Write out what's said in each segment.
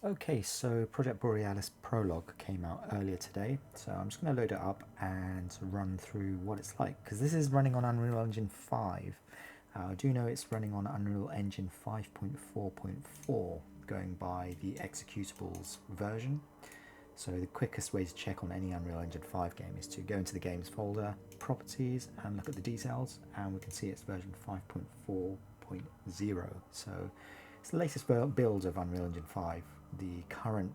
Okay, so Project Borealis Prologue came out earlier today, so I'm just going to load it up and run through what it's like, because this is running on Unreal Engine 5. I do know it's running on Unreal Engine 5.4.4, going by the executables version. So the quickest way to check on any Unreal Engine 5 game is to go into the games folder, properties, and look at the details, and we can see it's version 5.4.0. So it's the latest build of Unreal Engine 5. The current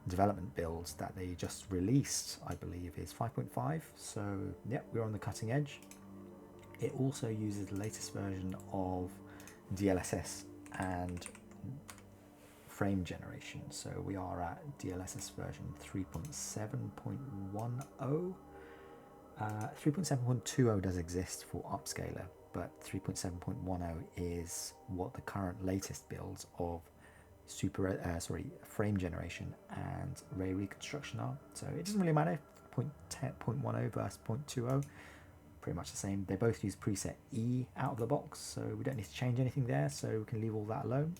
development builds that they just released, I believe, is 5.5. So yeah, we're on the cutting edge. It also uses the latest version of DLSS and frame generation. So we are at DLSS version 3.7.10. 3.7.20 does exist for upscaler, but 3.7.10 is what the current latest builds of frame generation and ray reconstruction are. So it doesn't really matter 0.10 versus 0.20, pretty much the same. They both use preset E out of the box, so we don't need to change anything there, so we can leave all that alone.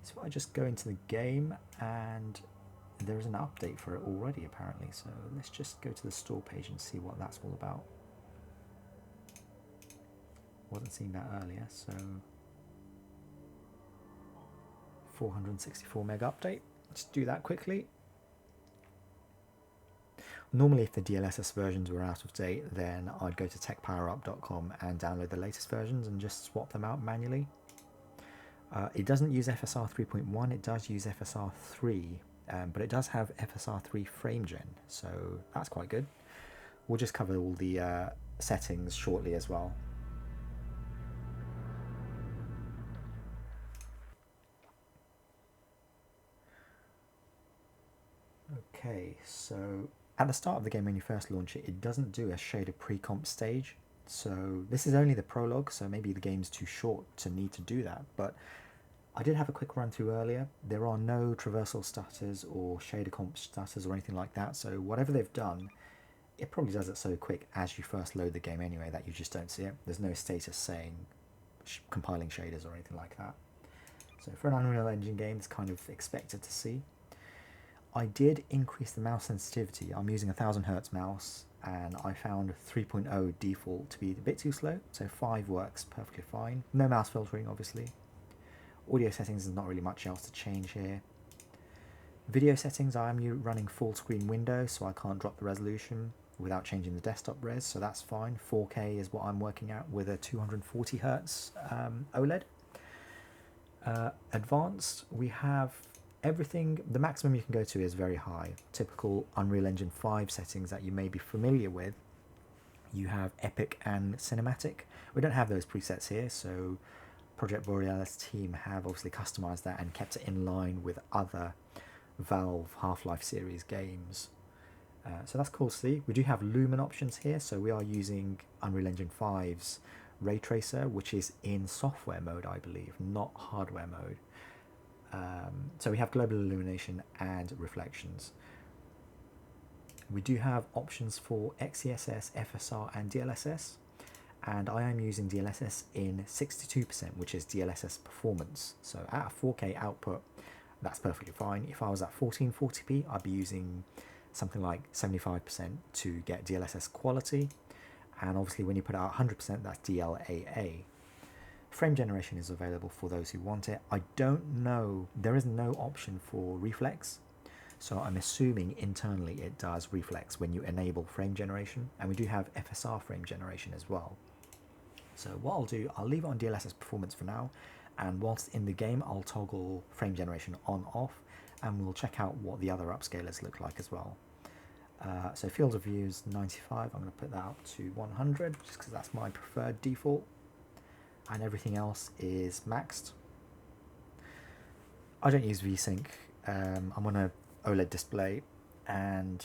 So I just go into the game, and there is an update for it already apparently, so let's just go to the store page and see what that's all about. Wasn't seeing that earlier, so 464 meg update. Let's do that quickly. Normally, if the DLSS versions were out of date, then I'd go to techpowerup.com and download the latest versions and just swap them out manually. It doesn't use FSR 3.1, it does use FSR 3, but it does have FSR 3 frame gen, so that's quite good. We'll just cover all the settings shortly as well. Okay, so at the start of the game when you first launch it, it doesn't do a shader pre-comp stage. So this is only the prologue, so maybe the game's too short to need to do that, but I did have a quick run through earlier. There are no traversal stutters or shader comp stutters or anything like that, so whatever they've done, it probably does it so quick as you first load the game anyway that you just don't see it. There's no status saying compiling shaders or anything like that. So for an Unreal Engine game, it's kind of expected to see. I did increase the mouse sensitivity. I'm using a 1000Hz mouse, and I found 3.0 default to be a bit too slow, so 5 works perfectly fine. No mouse filtering, obviously. Audio settings, there's not really much else to change here. Video settings, I am running full screen window, so I can't drop the resolution without changing the desktop res, so that's fine. 4K is what I'm working at with a 240Hz OLED. Advanced, we have everything. The maximum you can go to is very high. Typical Unreal Engine 5 settings that you may be familiar with. You have Epic and Cinematic. We don't have those presets here, so Project Borealis team have obviously customized that and kept it in line with other Valve Half-Life series games. So that's cool to see. We do have Lumen options here, so we are using Unreal Engine 5's Ray Tracer, which is in software mode, I believe, not hardware mode. So we have global illumination and reflections. We do have options for XeSS, FSR and DLSS, and I am using DLSS in 62%, which is DLSS performance. So at a 4K output, that's perfectly fine. If I was at 1440p, I'd be using something like 75% to get DLSS quality, and obviously when you put it out 100%, that's DLAA. Frame generation is available for those who want it. I don't know, there is no option for reflex, so I'm assuming internally it does reflex when you enable frame generation, and we do have FSR frame generation as well. So what I'll do, I'll leave it on DLSS performance for now, and whilst in the game I'll toggle frame generation on off, and we'll check out what the other upscalers look like as well. So field of view is 95, I'm going to put that up to 100 just because that's my preferred default, and everything else is maxed. I don't use VSync. I'm on a OLED display and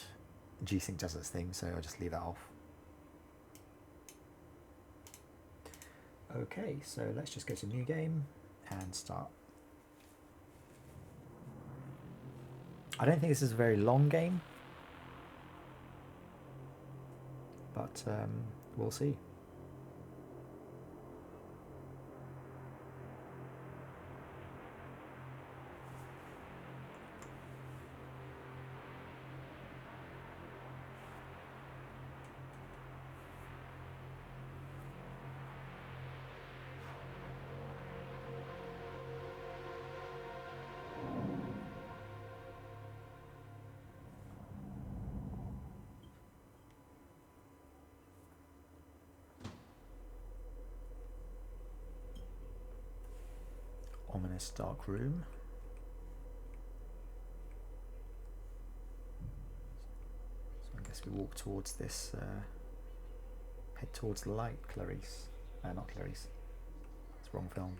G-Sync does its thing, so I'll just leave that off. Okay, so let's just go to new game and start. I don't think this is a very long game, but we'll see. Nice dark room. So I guess we walk towards this, head towards the light, Clarice. Not Clarice. It's the wrong film.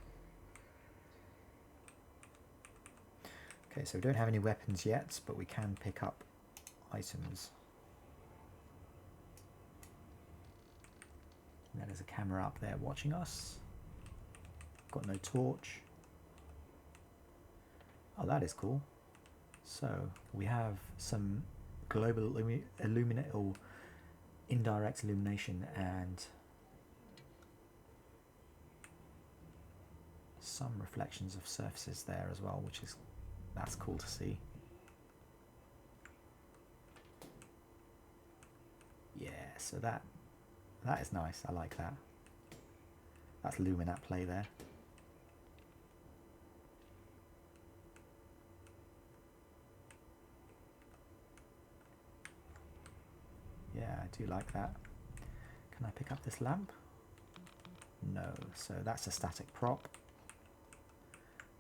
Okay, so we don't have any weapons yet, but we can pick up items. And there's a camera up there watching us. Got no torch. Oh, that is cool. So we have some global illuminate or indirect illumination and some reflections of surfaces there as well, which is that's cool to see. Yeah, so that is nice. I like that. That's Luminat play there. Yeah, I do like that. Can I pick up this lamp? No, so that's a static prop.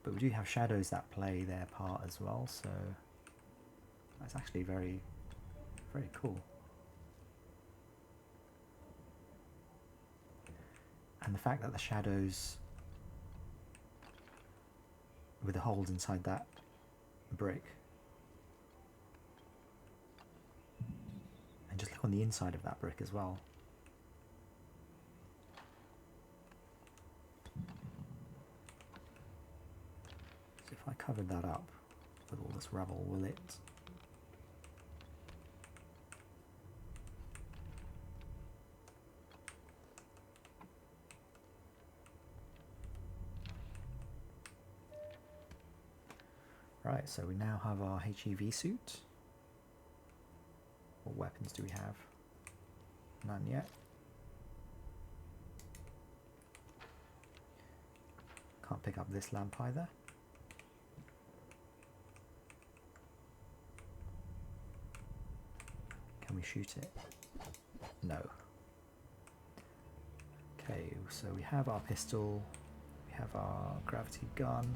But we do have shadows that play their part as well, so that's actually very, very cool. And the fact that the shadows with the holes inside that brick, and just look on the inside of that brick as well. So if I covered that up with all this rubble, will it? Right, so we now have our HEV suit. What weapons do we have? None yet. Can't pick up this lamp either. Can we shoot it? No. Okay, so we have our pistol, we have our gravity gun.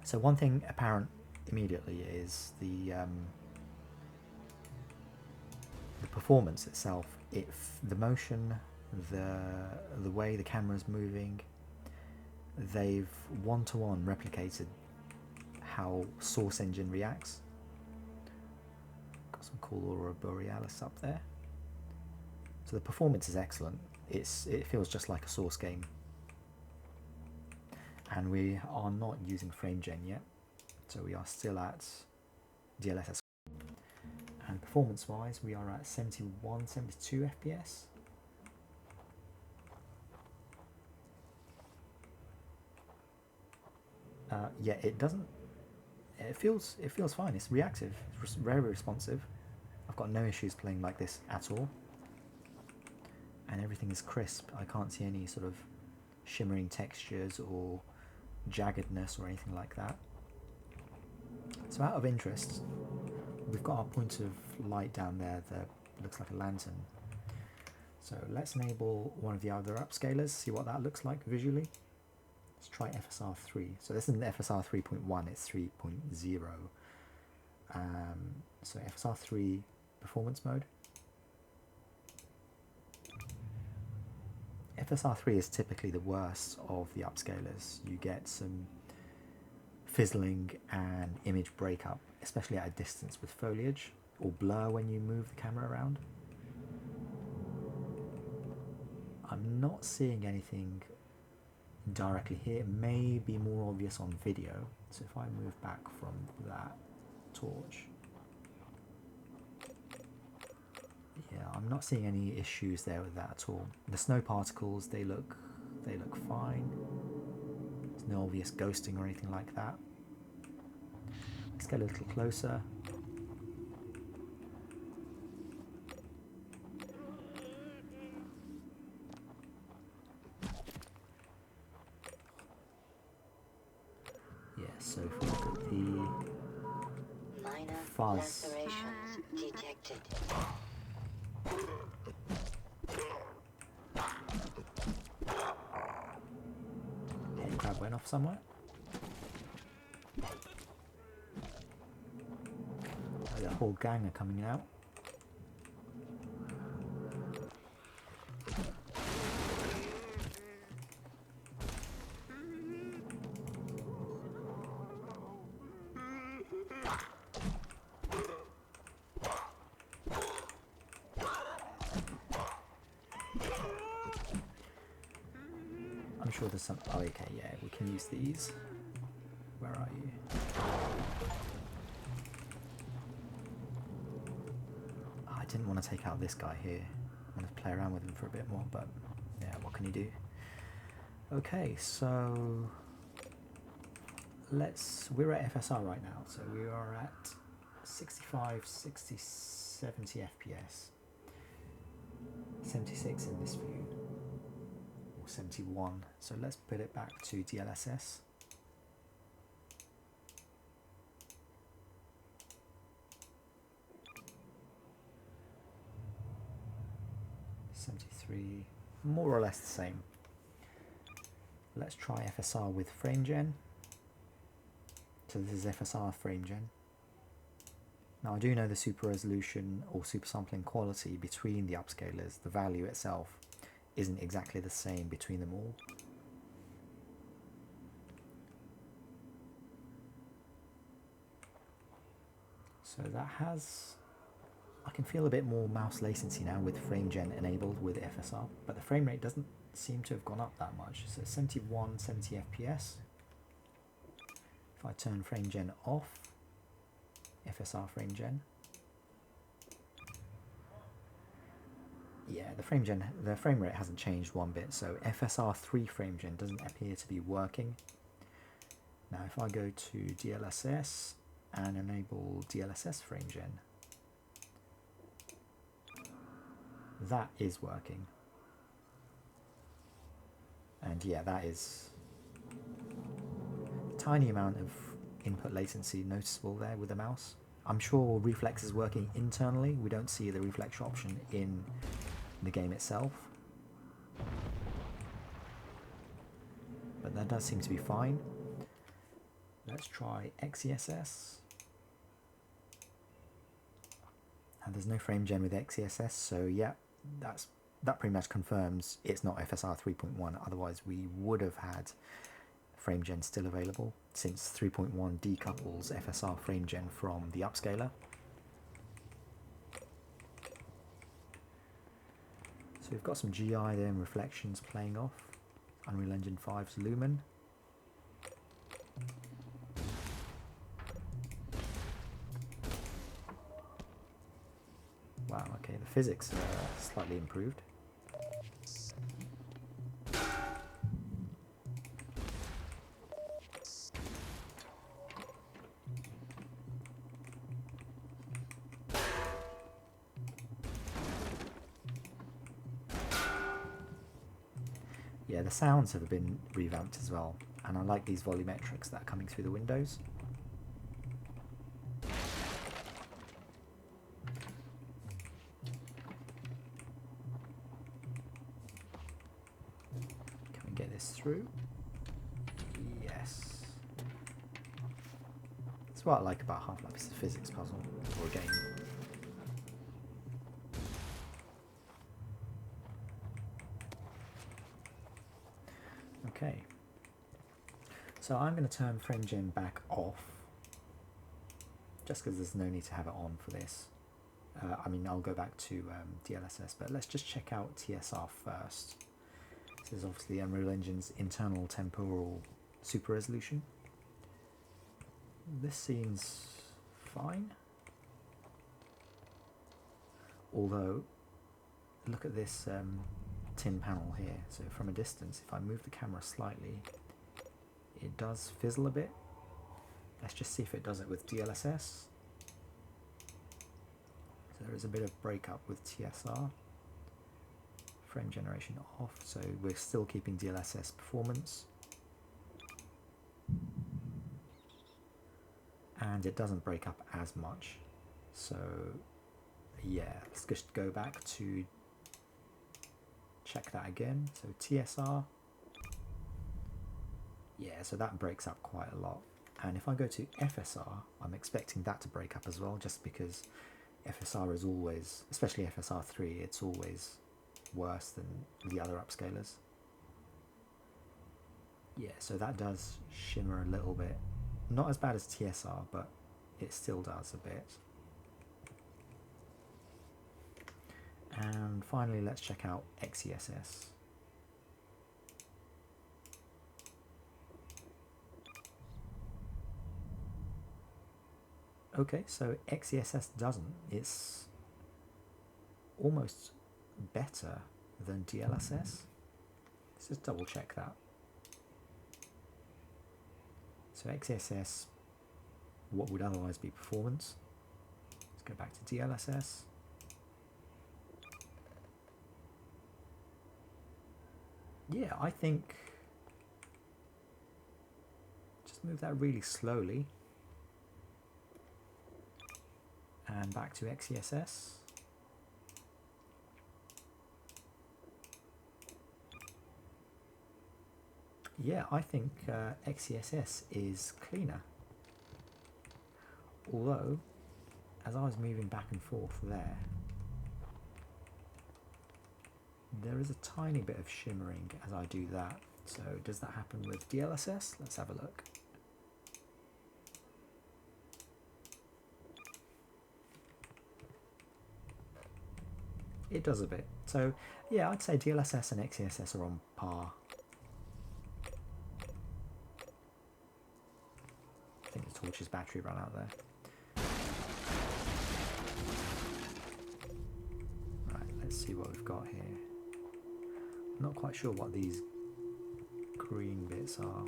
So one thing apparent immediately is the performance itself. If the motion, the way the camera's moving, they've one-to-one replicated how Source Engine reacts. Got some cool Aurora Borealis up there. So the performance is excellent. It feels just like a Source game. And we are not using FrameGen yet, so we are still at DLSS. And performance-wise, we are at 71, 72 FPS. Yeah, it doesn't. It feels fine. It's reactive. It's very responsive. I've got no issues playing like this at all. And everything is crisp. I can't see any sort of shimmering textures or jaggedness or anything like that. So out of interest, we've got our point of light down there that looks like a lantern. So let's enable one of the other upscalers, see what that looks like visually. Let's try FSR 3. So this isn't FSR 3.1, it's 3.0. So FSR 3 performance mode. FSR 3 is typically the worst of the upscalers. You get some fizzling and image breakup, especially at a distance with foliage, or blur when you move the camera around. I'm not seeing anything directly here. It may be more obvious on video. So if I move back from that torch, yeah, I'm not seeing any issues there with that at all. The snow particles, they look fine. There's no obvious ghosting or anything like that. Let's get a little closer. Yeah, so if we look at the Minor fuzz. lacerations detected. crab went off somewhere. The whole gang are coming out. I'm sure there's some... Oh, okay, yeah, we can use these. Where are you? Oh, I didn't want to take out this guy here. I want to play around with him for a bit more, but yeah, what can you do? Okay, so we're at FSR right now, so we are at 65, 60, 70 FPS. 76 in this view. 71, so let's put it back to DLSS. (73), more or less the same. Let's try FSR with frame gen. So this is FSR frame gen. Now I do know the super resolution or super sampling quality between the upscalers, the value itself isn't exactly the same between them all. So that has, I can feel a bit more mouse latency now with frame gen enabled with FSR, but the frame rate doesn't seem to have gone up that much. So 71, 70 FPS. If I turn frame gen off, FSR frame gen, yeah, the frame rate hasn't changed one bit, so FSR 3 frame gen doesn't appear to be working. Now if I go to DLSS and enable DLSS frame gen, that is working. And yeah, that is a tiny amount of input latency noticeable there with the mouse. I'm sure reflex is working internally. We don't see the reflex option in the game itself, but that does seem to be fine. Let's try XeSS, and there's no frame gen with XeSS, so yeah, that pretty much confirms it's not FSR 3.1, otherwise we would have had frame gen still available, since 3.1 decouples FSR frame gen from the upscaler. So we've got some GI there and reflections playing off. Unreal Engine 5's Lumen. Wow, okay, the physics are slightly improved. Yeah, the sounds have been revamped as well, and I like these volumetrics that are coming through the windows. Can we get this through? Yes. That's what I like about Half-Life, it's a physics puzzle or a game. Okay, so I'm going to turn frame gen back off, just because there's no need to have it on for this. I mean, I'll go back to DLSS, but let's just check out TSR first. This is obviously Unreal Engine's internal temporal super resolution. This seems fine, although look at this tin panel here. So from a distance, if I move the camera slightly, it does fizzle a bit. Let's just see if it does it with DLSS. So there is a bit of breakup with TSR. Frame generation off, so we're still keeping DLSS performance. And it doesn't break up as much. So yeah, let's just go back to check that again. So TSR, Yeah, so that breaks up quite a lot. And if I go to FSR, I'm expecting that to break up as well, just because FSR is always, especially FSR 3, it's always worse than the other upscalers. Yeah, so that does shimmer a little bit. Not as bad as TSR, but it still does a bit. And finally, let's check out XESS. Okay, so XESS doesn't. It's almost better than DLSS. Let's just double check that. So XESS, what would otherwise be performance. Let's go back to DLSS. Yeah, I think just move that really slowly. And back to XESS. Yeah, I think XESS is cleaner. Although, as I was moving back and forth there is a tiny bit of shimmering as I do that. So does that happen with DLSS? Let's have a look. It does a bit. So yeah, I'd say DLSS and XESS are on par. I think the torch's battery ran out there. Right, let's see what we've got here. Not quite sure what these green bits are.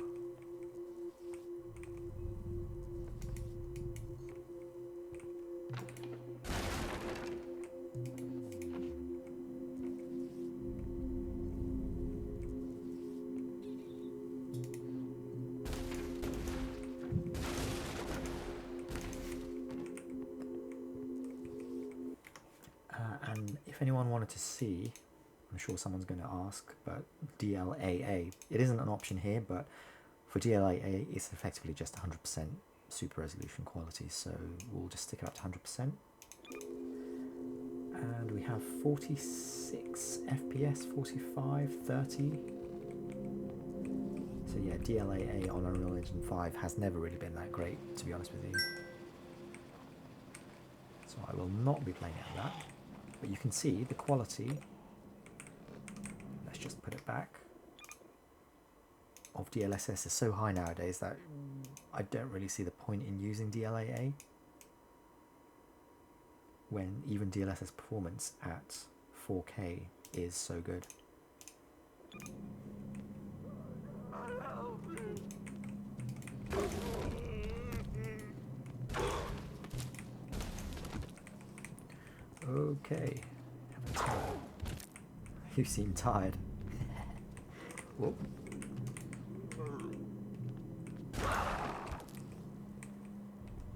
And if anyone wanted to see, I'm sure someone's going to ask, but DLAA, it isn't an option here, but for DLAA, it's effectively just 100% super resolution quality, so we'll just stick it up to 100%. And we have 46 FPS, 45, 30. So yeah, DLAA on Unreal Engine 5 has never really been that great, to be honest with you. So I will not be playing out of that. But you can see the quality, let's just put it back, of DLSS is so high nowadays that I don't really see the point in using DLAA when even DLSS performance at 4K is so good. Okay, you seem tired. Whoop.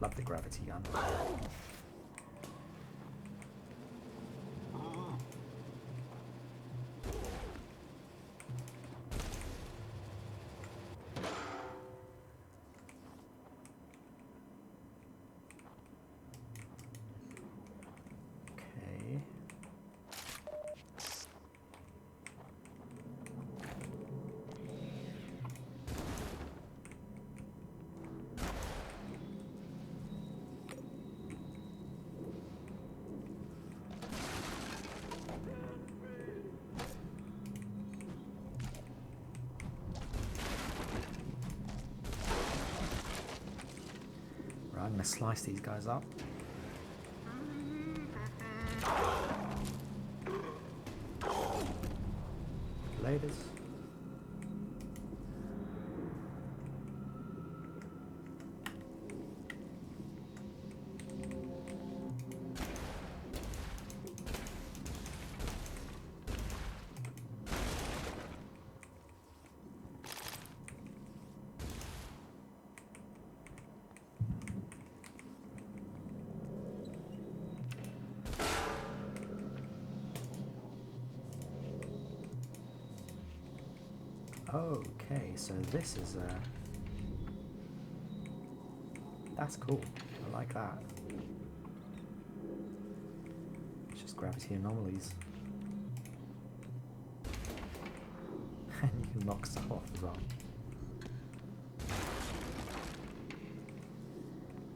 Love the gravity gun. Okay. Right, I'm going to slice these guys up. Laters. Okay, so this is that's cool. I like that. It's just gravity anomalies. And you can knock stuff off as well.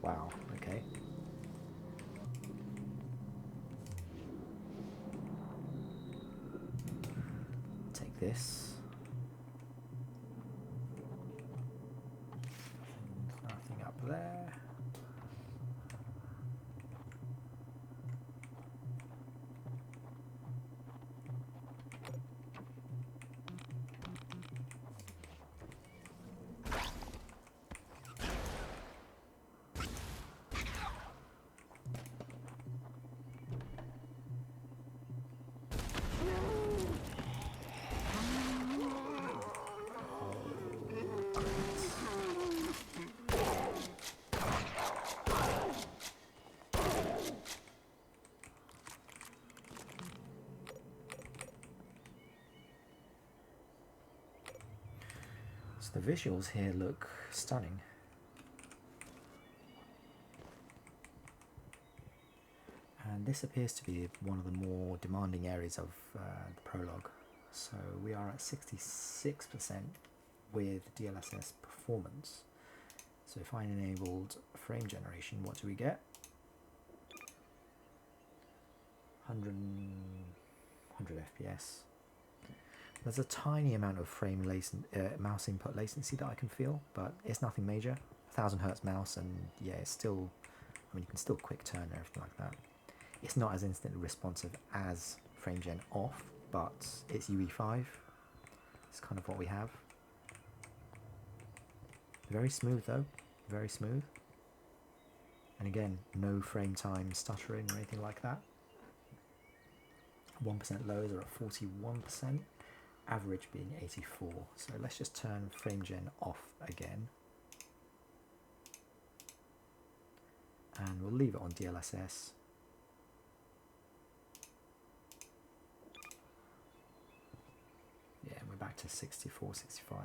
Wow, okay. Take this. Nothing up there. So the visuals here look stunning. And this appears to be one of the more demanding areas of the prologue. So we are at 66% with DLSS performance. So if I enabled frame generation, what do we get? 100 FPS. There's a tiny amount of mouse input latency that I can feel, but it's nothing major. 1000 Hz mouse, and yeah, it's still, I mean, you can still quick turn and everything like that. It's not as instantly responsive as FrameGen off, but it's UE5. It's kind of what we have. Very smooth though, very smooth. And again, no frame time stuttering or anything like that. 1% lows are at 41%, average being 84. So let's just turn FrameGen off again. And we'll leave it on DLSS. Yeah, we're back to 64, 65.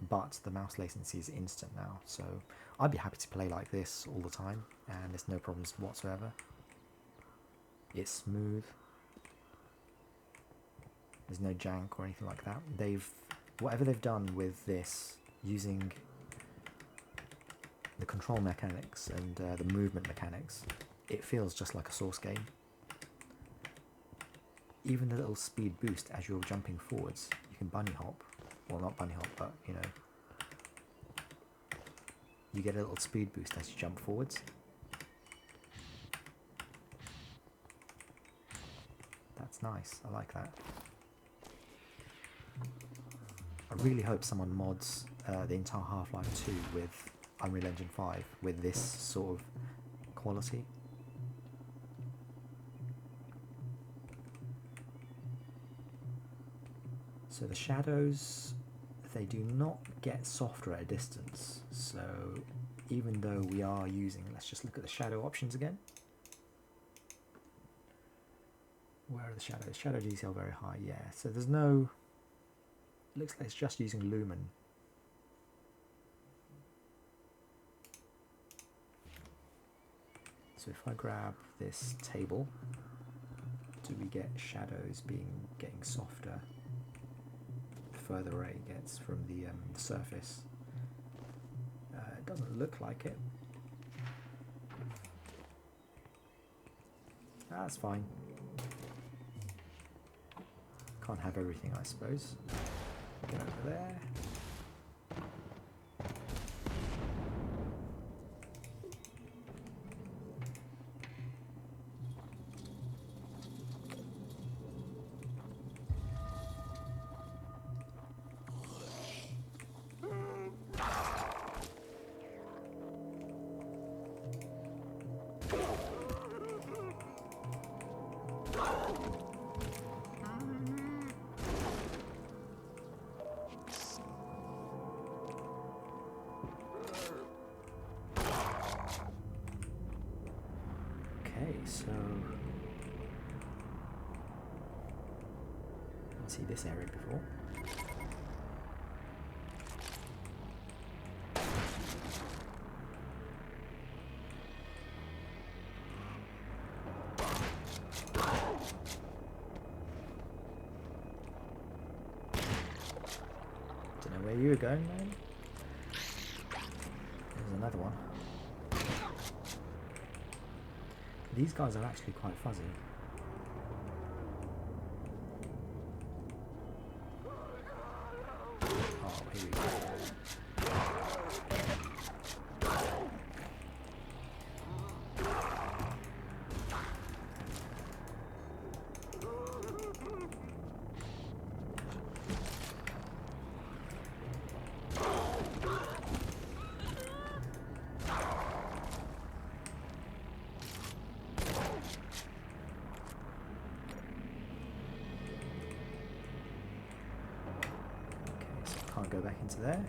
But the mouse latency is instant now, so I'd be happy to play like this all the time, and there's no problems whatsoever. It's smooth. There's no jank or anything like that. Whatever they've done with this, using the control mechanics and the movement mechanics, it feels just like a Source game. Even the little speed boost as you're jumping forwards, you can bunny hop. Well, not bunny hop, but you know, you get a little speed boost as you jump forwards. That's nice. I like that. I really hope someone mods the entire Half-Life 2 with Unreal Engine 5 with this sort of quality. So the shadows, they do not get softer at a distance. So even though we are using, let's just look at the shadow options again. Where are the shadows? Shadow detail very high, yeah. So there's no, it looks like it's just using lumen. So if I grab this table, do we get shadows getting softer the further away it gets from the surface? It doesn't look like it. That's fine. Can't have everything, I suppose. Get over there. So let's see this area before. where you were going, man. There's another one. These guys are actually quite fuzzy. Oh, here we go. Can't go back into there.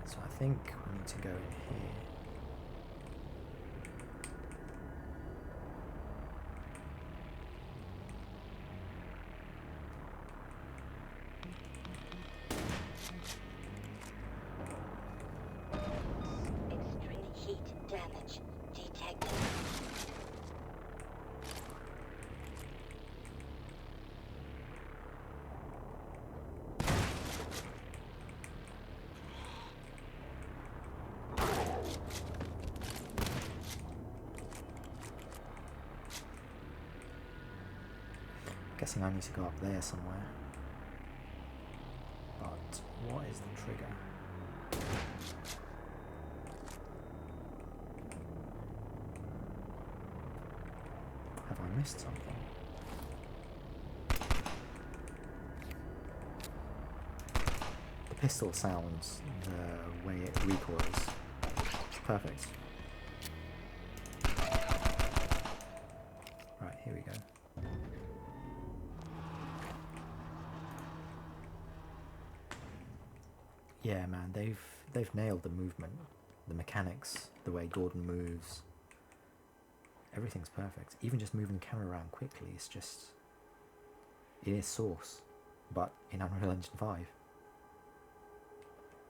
So I think we need to go in here. Extreme heat damage detected. Guessing I need to go up there somewhere. But what is the trigger? Have I missed something? The pistol sounds, the way it recoils. It's perfect. Right, here we go. Yeah, man, they've nailed the movement, the mechanics, the way Gordon moves. Everything's perfect. Even just moving the camera around quickly is just... It is Source, but in Unreal Engine 5.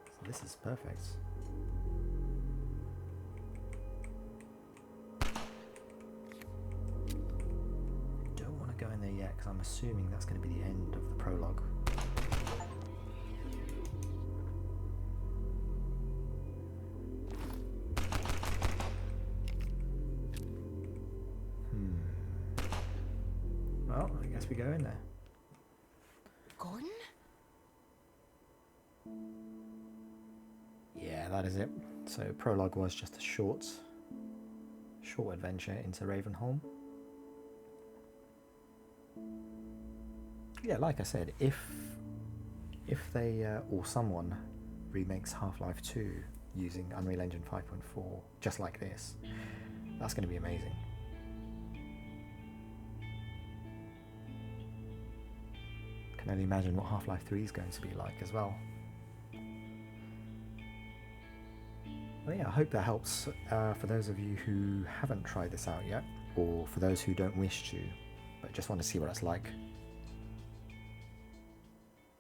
So this is perfect. Don't want to go in there yet because I'm assuming that's going to be the end of the prologue. Well, I guess we go in there. Gordon? Yeah, that is it. So prologue was just a short adventure into Ravenholm. Yeah, like I said, if they or someone remakes Half-Life 2 using Unreal Engine 5.4 just like this, that's going to be amazing. Can only imagine what Half-Life 3 is going to be like as well. Well, yeah, I hope that helps for those of you who haven't tried this out yet, or for those who don't wish to, but just want to see what it's like.